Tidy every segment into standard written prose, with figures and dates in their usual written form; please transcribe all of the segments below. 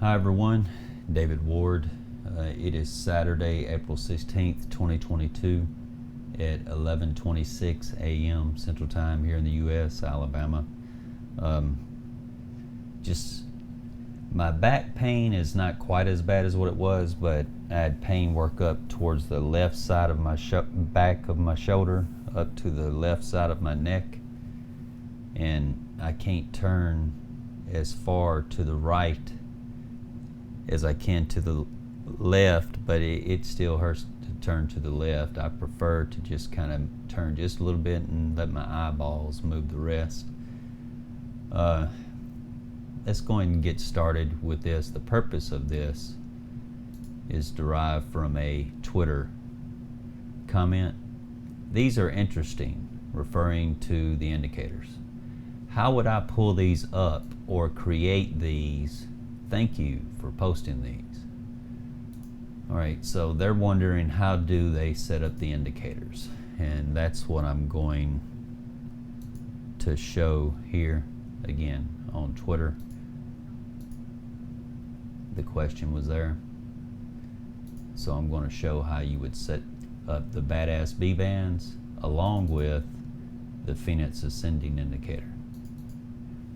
Hi everyone, David Ward. It is Saturday, April 16th, 2022 at 11:26 a.m. Central Time here in the U.S., Alabama. Just my back pain is not quite as bad as what it was, but I had pain work up towards the left side of my back of my shoulder, up to the left side of my neck, and I can't turn as far to the right as I can to the left, but it still hurts to turn to the left. I prefer to just kind of turn just a little bit and let my eyeballs move the rest. Let's go ahead and get started with this. The purpose of this is derived from a Twitter comment. These are interesting, referring to the indicators. How would I pull these up or create these? Thank you for posting these. All right, so they're wondering how do they set up the indicators, and that's what I'm going to show here again on Twitter. The question was there, so I'm going to show how you would set up the badass B bands along with the Phoenix ascending indicator.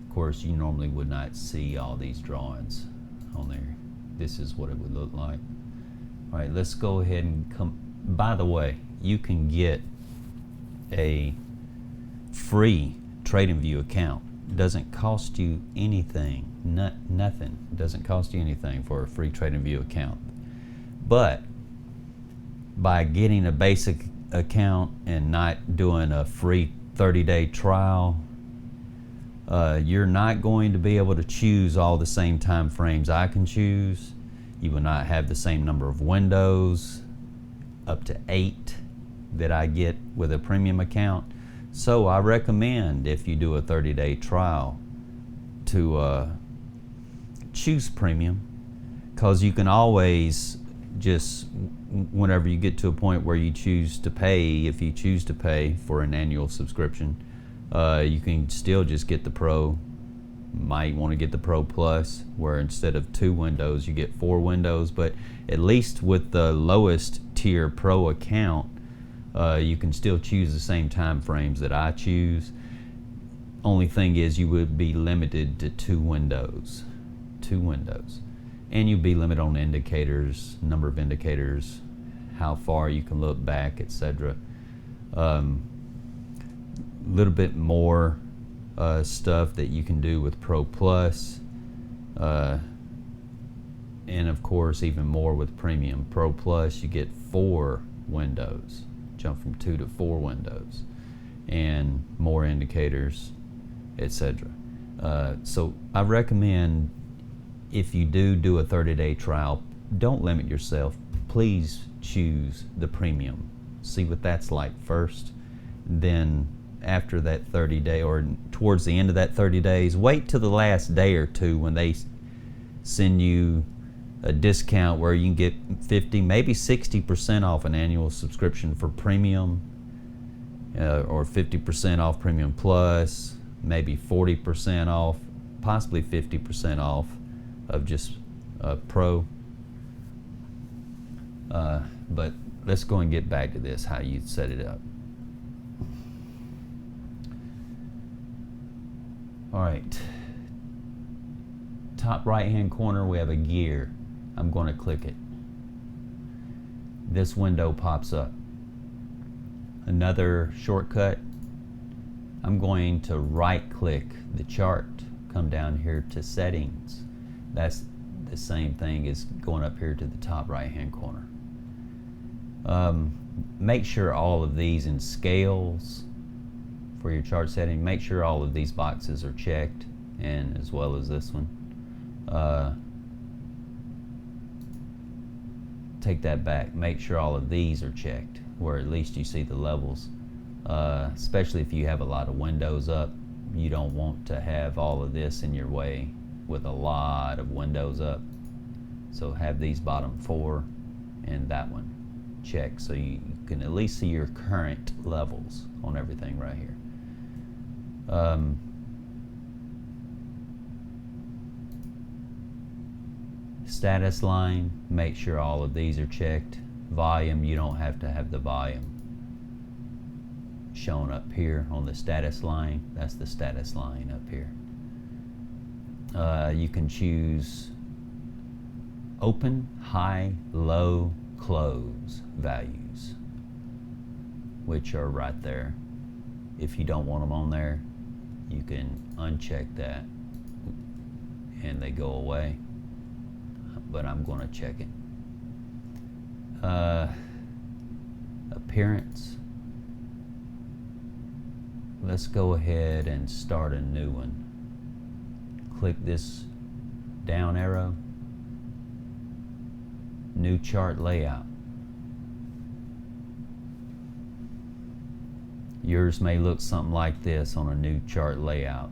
Of course, you normally would not see all these drawings on there. This is what it would look like. All right, let's go ahead and come. By the way, you can get a free TradingView account. It doesn't cost you anything, nothing. It doesn't cost you anything for a free TradingView account. But by getting a basic account and not doing a free 30-day trial, you're not going to be able to choose all the same time frames I can choose. You will not have the same number of windows, up to 8 that I get with a premium account. So I recommend, if you do a 30-day trial, to choose premium, because you can always just, whenever you get to a point where you choose to pay, if you choose to pay for an annual subscription, you can still just get the Pro. Might want to get the Pro Plus, where instead of 2 windows you get 4 windows, but at least with the lowest tier Pro account, you can still choose the same time frames that I choose. Only thing is, you would be limited to 2 windows, and you'd be limited on indicators, number of indicators, how far you can look back, etc. Little bit more stuff that you can do with Pro Plus, and of course even more with Premium. Pro Plus, you get 4 windows, jump from 2 to 4 windows, and more indicators, etc. So I recommend, if you do a 30-day trial, don't limit yourself. Please choose the Premium. See what that's like first. Then after that 30-day, or towards the end of that 30 days, wait till the last day or two when they send you a discount where you can get 50, maybe 60% off an annual subscription for Premium, or 50% off Premium Plus, maybe 40% off, possibly 50% off of just Pro. But let's go and get back to this, how you set it up. All right, top right hand corner we have a gear. I'm going to click it. This window pops up. Another shortcut, I'm going to right click the chart, come down here to settings. That's the same thing as going up here to the top right hand corner. Make sure all of these in scales for your chart setting, make sure all of these boxes are checked, and as well as this one. Take that back, make sure all of these are checked, where at least you see the levels. Especially if you have a lot of windows up, you don't want to have all of this in your way with a lot of windows up. So have these bottom 4 and that one checked, so you can at least see your current levels on everything right here. Status line, make sure all of these are checked. Volume, you don't have to have the volume shown up here on the status line. That's the status line up here. You can choose open, high, low, close values, which are right there. If you don't want them on there, you can uncheck that and they go away, but I'm going to check it. Appearance, let's go ahead and start a new one. Click this down arrow, new chart layout. Yours may look something like this on a new chart layout.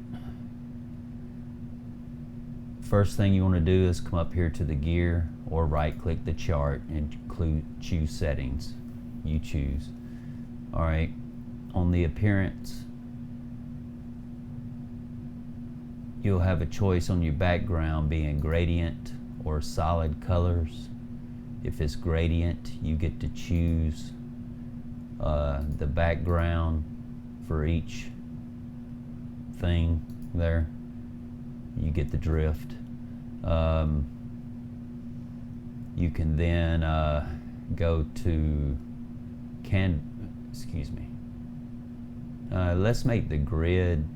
First thing you want to do is come up here to the gear or right click the chart and choose settings. You choose. Alright, on the appearance, you'll have a choice on your background being gradient or solid colors. If it's gradient, you get to choose the background for each thing there. You get the drift. You can then go to let's make the grid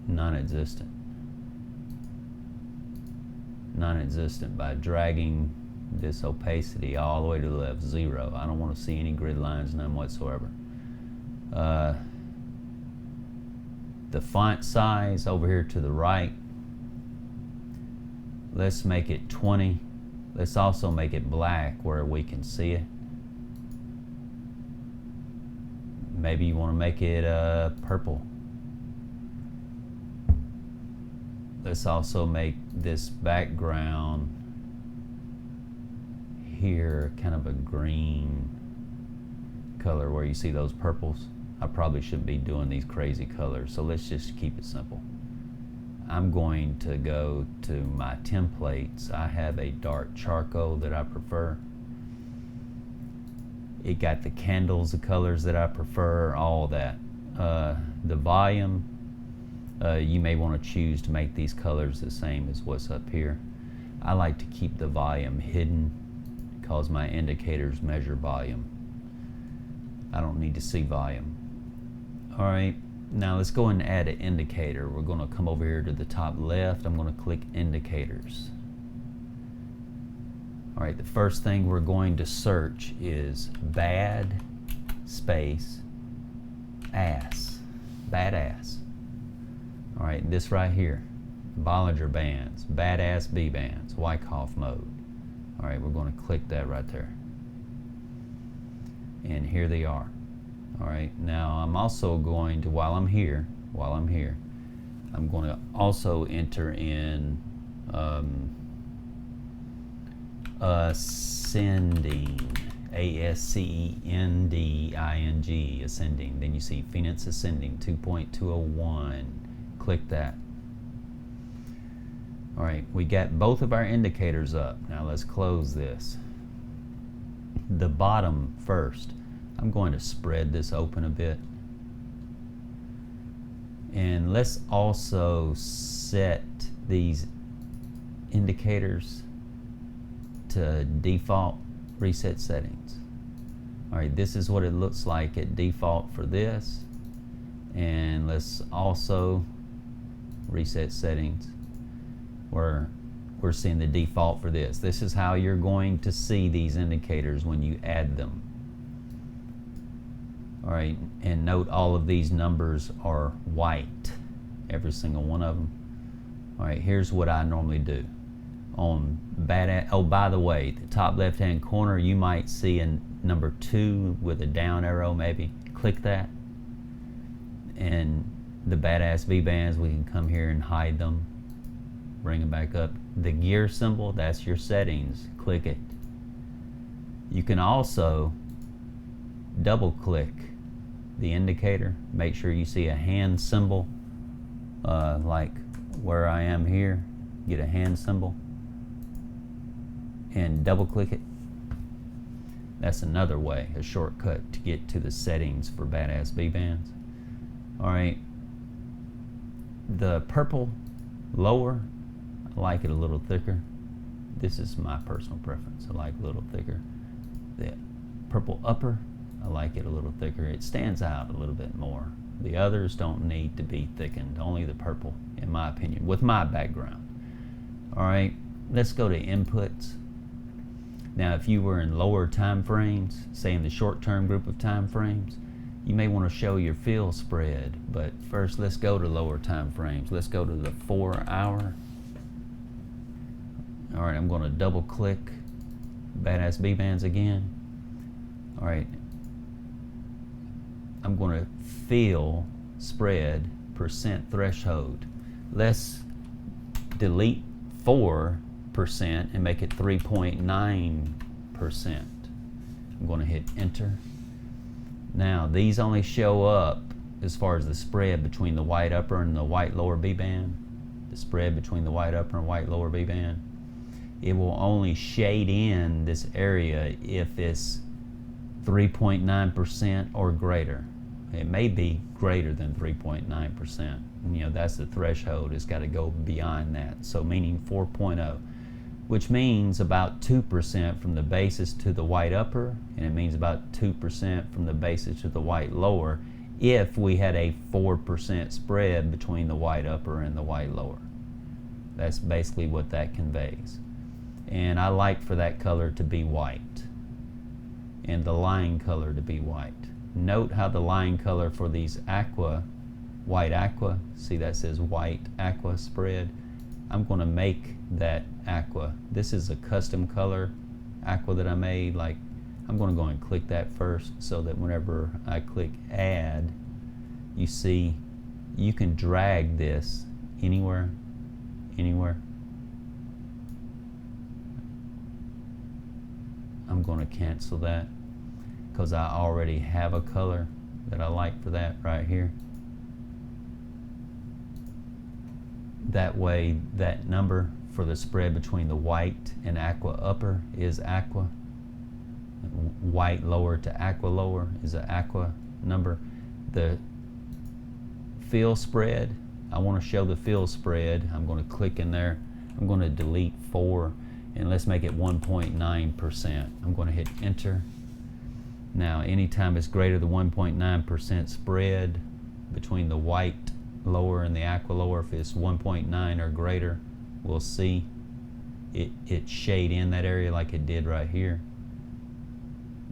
non-existent by dragging this opacity all the way to the left, 0. I don't want to see any grid lines, none whatsoever. The font size over here to the right, let's make it 20. Let's also make it black where we can see it. Maybe you want to make it purple. Let's also make this background here kind of a green color where you see those purples. I probably shouldn't be doing these crazy colors, so let's just keep it simple. I'm going to go to my templates. I have a dark charcoal that I prefer. It got the candles, the colors that I prefer, all that. The volume, you may want to choose to make these colors the same as what's up here. I like to keep the volume hidden because my indicators measure volume. I don't need to see volume. Alright, now let's go and add an indicator. We're going to come over here to the top left. I'm going to click indicators. Alright, the first thing we're going to search is bad space ass. Badass. Alright, this right here. Bollinger Bands. Badass B bands. WyckoffMode. Alright, we're going to click that right there. And here they are. Alright, now I'm also going to, while I'm here, I'm going to also enter in ascending, A-S-C-E-N-D-I-N-G, ascending. Then you see Phoenix ascending 2.201. Click that. Alright, we got both of our indicators up. Now let's close this. The bottom first. I'm going to spread this open a bit. And let's also set these indicators to default reset settings. Alright, this is what it looks like at default for this. And let's also reset settings where we're seeing the default for this. This is how you're going to see these indicators when you add them. Alright, and note all of these numbers are white, every single one of them. Alright, here's what I normally do. On oh, by the way, the top left hand corner, you might see a number 2 with a down arrow maybe. Click that. And the badass V bands, we can come here and hide them. Bring them back up. The gear symbol, that's your settings. Click it. You can also double click the indicator. Make sure you see a hand symbol, like where I am here. Get a hand symbol. and double click it. That's another way, a shortcut to get to the settings for badass B-bands. Alright, the purple lower, I like it a little thicker. This is my personal preference. I like a little thicker. The purple upper, I like it a little thicker. It stands out a little bit more. The others don't need to be thickened, only the purple, in my opinion, with my background. Alright, let's go to inputs. Now, if you were in lower time frames, say in the short-term group of time frames, you may want to show your fill spread, but first let's go to lower time frames. Let's go to the 4 hour. Alright, I'm going to double click badass B-bands again. Alright, I'm going to fill spread percent threshold. Let's delete 4% and make it 3.9%. I'm going to hit enter. Now these only show up as far as the spread between the white upper and the white lower B-band. The spread between the white upper and white lower B-band. It will only shade in this area if it's 3.9% or greater. It may be greater than 3.9%. You know, that's the threshold. It's got to go beyond that. So meaning 4.0, which means about 2% from the basis to the white upper, and it means about 2% from the basis to the white lower if we had a 4% spread between the white upper and the white lower. That's basically what that conveys. And I like for that color to be white and the line color to be white. Note how the line color for these aqua, white aqua, see that says white aqua spread. I'm going to make that aqua. This is a custom color aqua that I made. Like, I'm going to go and click that first so that whenever I click add, you see you can drag this anywhere. I'm going to cancel that because I already have a color that I like for that right here. That way that number for the spread between the white and aqua upper is aqua. White lower to aqua lower is an aqua number. The fill spread, I want to show the fill spread. I'm going to click in there. I'm going to delete 4 and let's make it 1.9%. I'm going to hit enter. Now anytime it's greater than 1.9% spread between the white lower and the aqua lower, if it's 1.9 or greater, we'll see it shade in that area like it did right here.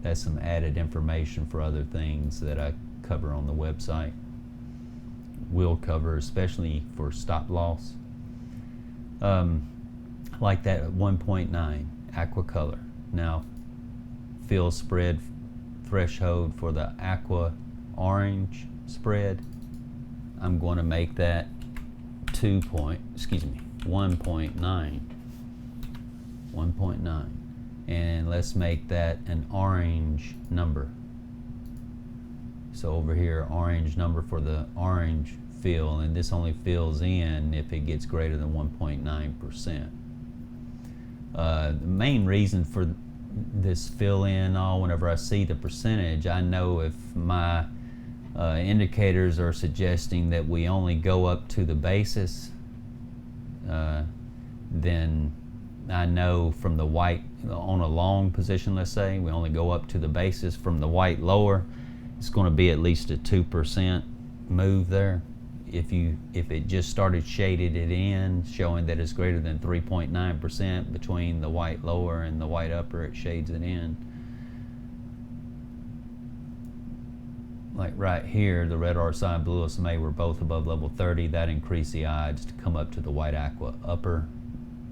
That's some added information for other things that I cover on the website. Will cover, especially for stop loss. Like that at 1.9 aqua color. Now fill spread threshold for the aqua orange spread, I'm going to make that 1.9, and let's make that an orange number. So over here, orange number for the orange fill, and this only fills in if it gets greater than 1.9%. The main reason for this fill in whenever I see the percentage, I know if my indicators are suggesting that we only go up to the basis, then I know from the white on a long position, let's say we only go up to the basis from the white lower, it's going to be at least a 2% move there. If it just started shaded it in, showing that it's greater than 3.9% between the white lower and the white upper, it shades it in. Like right here, the red RSI and blue SMA were both above level 30. That increased the odds to come up to the white aqua upper.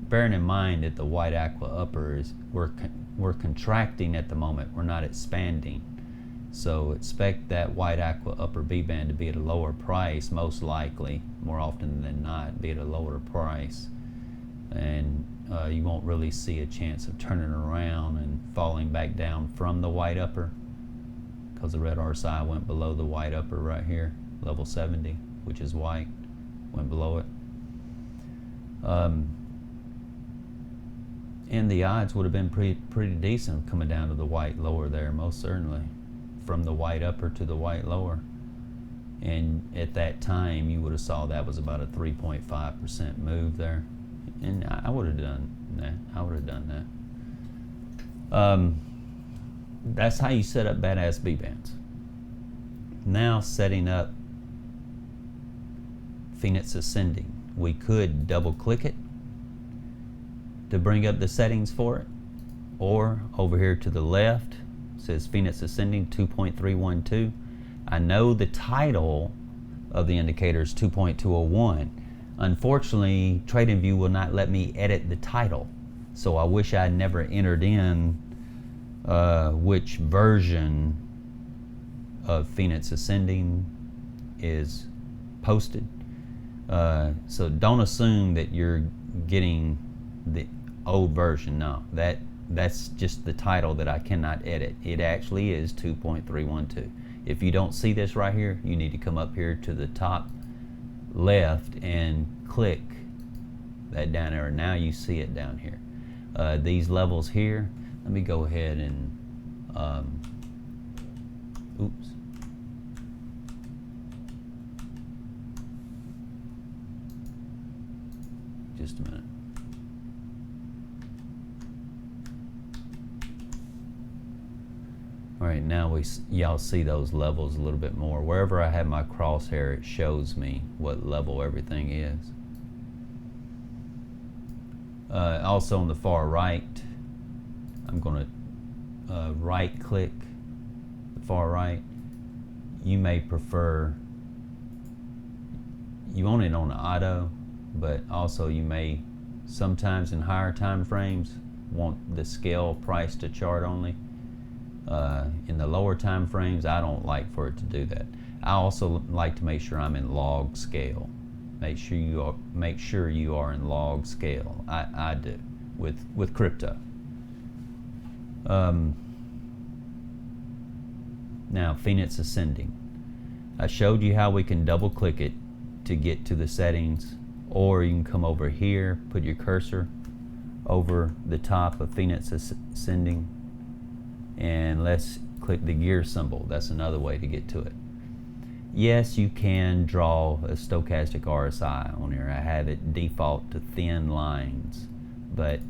Bearing in mind that the white aqua upper is we're contracting at the moment. We're not expanding. So expect that white aqua upper B-band to be at a lower price, most likely, more often than not, be at a lower price. And you won't really see a chance of turning around and falling back down from the white upper, because the red RSI went below the white upper right here, level 70, which is white, went below it. And the odds would have been pretty decent coming down to the white lower there, most certainly, from the white upper to the white lower. And at that time, you would have saw that was about a 3.5% move there. And I would have done that. I would have done that. That's how you set up badass B-bands. Now setting up Phoenix Ascending. We could double click it to bring up the settings for it, or over here to the left says Phoenix Ascending 2.312. I know the title of the indicator is 2.201. Unfortunately, TradingView will not let me edit the title, so I wish I had never entered in which version of Phoenix Ascending is posted. So don't assume that you're getting the old version. No, that's just the title that I cannot edit. It actually is 2.312. If you don't see this right here, you need to come up here to the top left and click that down there. Now you see it down here. These levels here, let me go ahead and oops. Just a minute. All right, now y'all see those levels a little bit more. Wherever I have my crosshair, it shows me what level everything is. Also on the far right, I'm going to right click the far right. You may prefer, you want it on auto, but also you may sometimes in higher time frames want the scale price to chart only. In the lower time frames, I don't like for it to do that. I also like to make sure I'm in log scale. Make sure you are in log scale. I do with crypto. Now Phoenix Ascending. I showed you how we can double click it to get to the settings, or you can come over here, put your cursor over the top of Phoenix Ascending, and let's click the gear symbol. That's another way to get to it. Yes, you can draw a stochastic RSI on here. I have it default to thin lines, but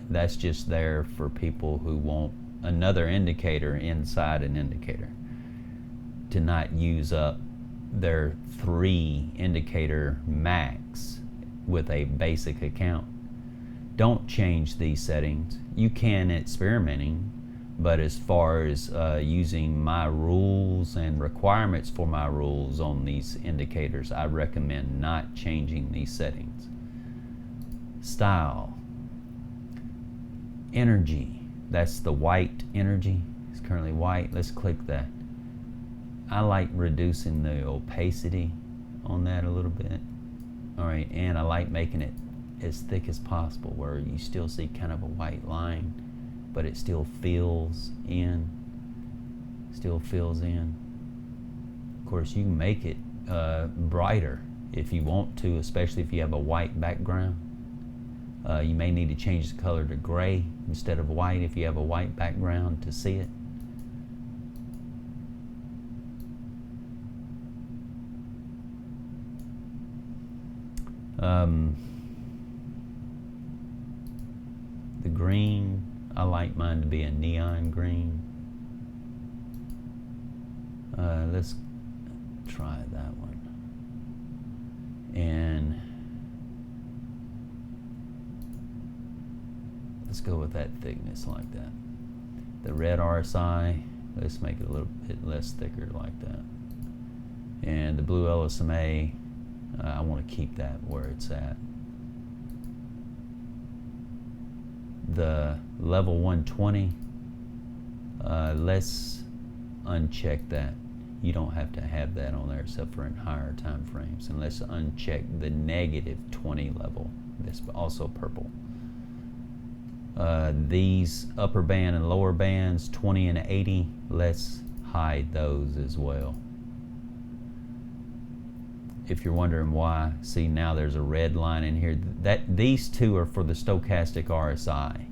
that's just there for people who want another indicator inside an indicator, to not use up their 3 indicator max with a basic account. Don't change these settings. You can experimenting, but as far as using my rules and requirements for my rules on these indicators, I recommend not changing these settings. Style. Energy. That's the white energy. It's currently white. Let's click that. I like reducing the opacity on that a little bit. All right, and I like making it as thick as possible where you still see kind of a white line, but it still fills in. Of course, you can make it brighter if you want to, especially if you have a white background. You may need to change the color to gray instead of white if you have a white background to see it. The green, I like mine to be a neon green. Let's try that one. And let's go with that thickness like that. The red RSI, let's make it a little bit less thicker like that. And the blue LSMA, I want to keep that where it's at. The level 120, let's uncheck that. You don't have to have that on there except for in higher time frames. And let's uncheck the -20 level. That's also purple. These upper band and lower bands, 20 and 80, let's hide those as well. if you're wondering why, see now there's a red line in here. These two are for the stochastic RSI.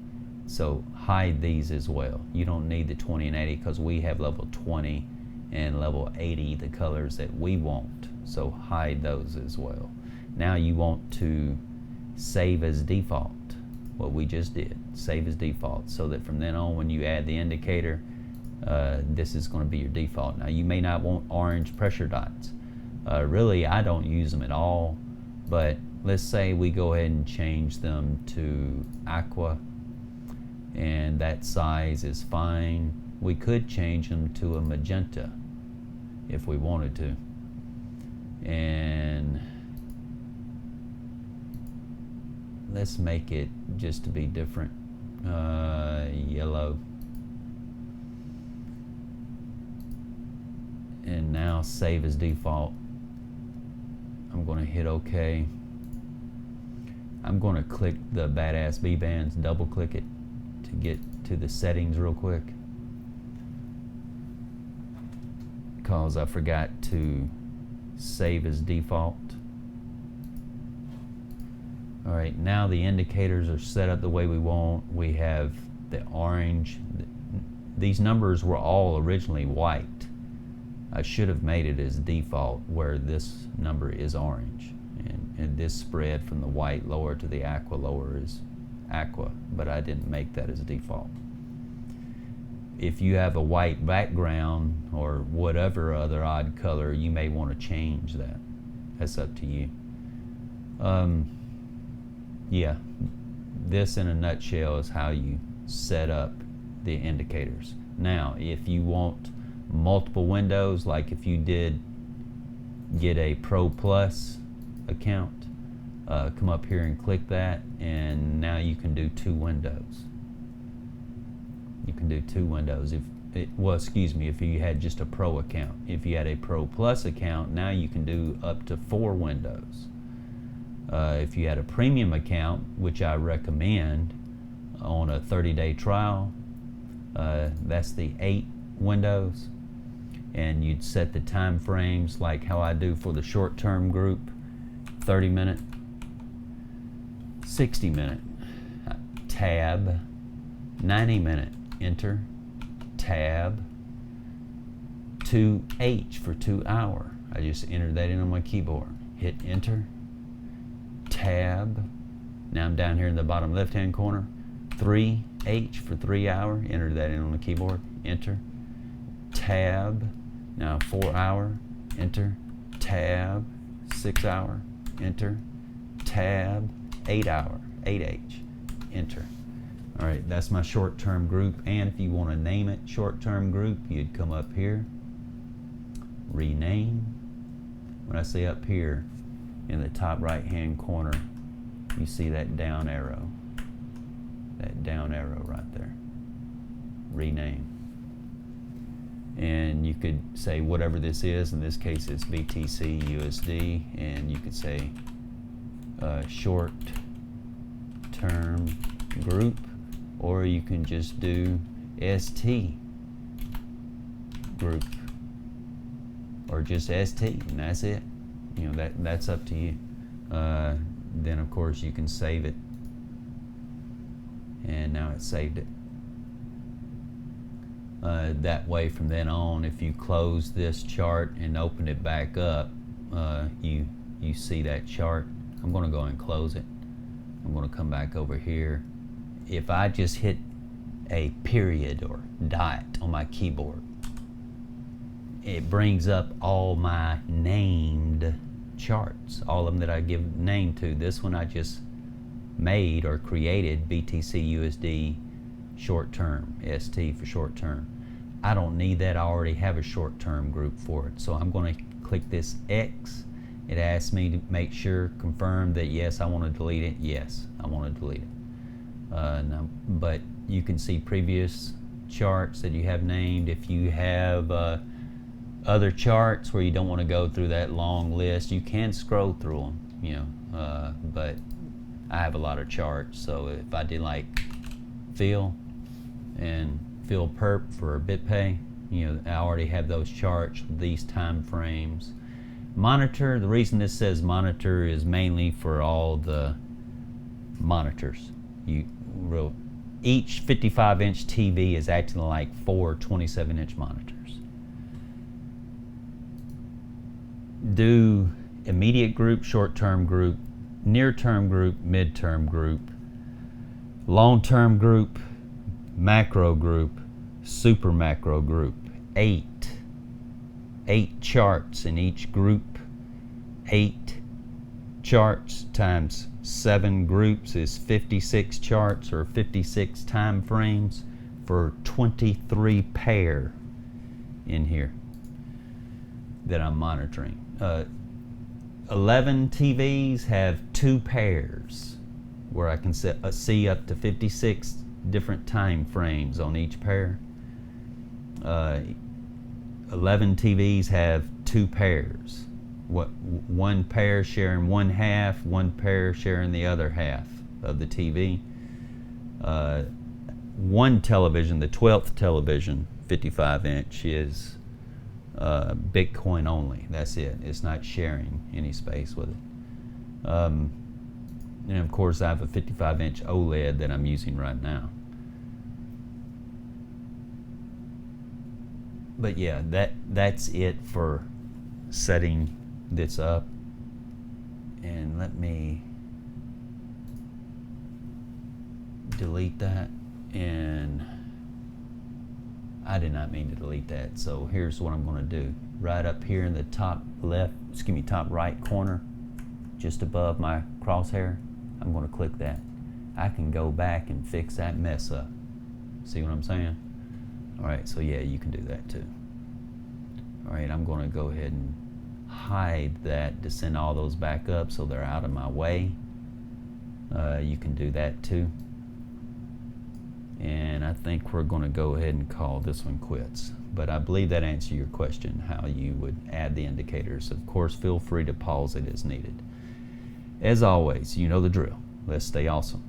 So hide these as well. You don't need the 20 and 80 because we have level 20 and level 80, the colors that we want. So hide those as well. Now you want to save as default, what we just did. Save as default, so that from then on when you add the indicator, this is going to be your default. Now you may not want orange pressure dots. Really, I don't use them at all, but let's say we go ahead and change them to aqua, and that size is fine. We could change them to a magenta if we wanted to, and let's make it just to be different, yellow. And now save as default. I'm going to hit OK. I'm going to click the badass B bands, double click it to get to the settings real quick, because I forgot to save as default. Alright, now the indicators are set up the way we want. We have the orange. These numbers were all originally white. I should have made it as default where this number is orange, and this spread from the white lower to the aqua lower is aqua, but I didn't make that as default. If you have a white background or whatever other odd color, you may want to change that. That's up to you. Yeah, this in a nutshell is how you set up the indicators. Now, if you want multiple windows, like if you did get a Pro Plus account, come up here and click that, and now you can do 2 windows. You can do 2 windows. Well, excuse me, if you had just a Pro account. If you had a Pro Plus account, now you can do up to 4 windows. If you had a premium account, which I recommend on a 30-day trial, that's the 8 windows, and you'd set the time frames like how I do for the short-term group: 30-minute, 60-minute, tab, 90-minute, enter, tab, 2H for 2 hour. I just entered that in on my keyboard. Hit enter, tab. Now I'm down here in the bottom left-hand corner. 3H for 3 hour. Enter that in on the keyboard. Enter, tab. Now 4 hour. Enter, tab. 6 hour. Enter, tab. 8 hour. 8H. Enter. All right, that's my short-term group. And if you want to name it short-term group, you'd come up here, rename. When I say up here, in the top right-hand corner, you see that down arrow. That down arrow right there. Rename. And you could say whatever this is. In this case, it's BTC USD, and you could say short-term group, or you can just do ST group, or just ST, and that's it. You know, that's up to you. Then of course you can save it, and now it saved it. That way from then on, if you close this chart and open it back up, you see that chart. I'm going to go and close it. I'm going to come back over here. If I just hit a period or dot on my keyboard, it brings up all my named charts, all of them that I give name to. This one I just made or created, BTC USD short term, ST for short term. I don't need that. I already have a short term group for it. So I'm going to click this X. It asks me to make sure, confirm that yes, I want to delete it. Yes, I want to delete it. Now, but you can see previous charts that you have named. If you have other charts where you don't want to go through that long list, you can scroll through them, you know, but I have a lot of charts. So if I did like fill and fill perp for BitPay, you know, I already have those charts, these time frames. Monitor, the reason this says monitor is mainly for all the monitors. Each 55-inch TV is acting like 4 27-inch monitors. Do immediate group, short-term group, near-term group, mid-term group, long-term group, macro group, super macro group. 8 charts in each group. 8 charts times 7 groups is 56 charts or 56 time frames for 23 pair in here that I'm monitoring. 11 TVs have 2 pairs where I can see up to 56 different time frames on each pair. 11 TVs have 2 pairs. One pair sharing one half, one pair sharing the other half of the TV. One television, the 12th television, 55-inch, is Bitcoin only. That's it. It's not sharing any space with it. And of course I have a 55-inch OLED that I'm using right now. But yeah, that's it for setting this up. And let me delete that. And I did not mean to delete that. So here's what I'm going to do. Right up here in the top right corner, just above my crosshair, I'm going to click that. I can go back and fix that mess up. See what I'm saying? Alright, so yeah, you can do that too. Alright, I'm going to go ahead and hide that to send all those back up so they're out of my way. You can do that too. And I think we're going to go ahead and call this one quits. But I believe that answers your question, how you would add the indicators. Of course, feel free to pause it as needed. As always, you know the drill. Let's stay awesome.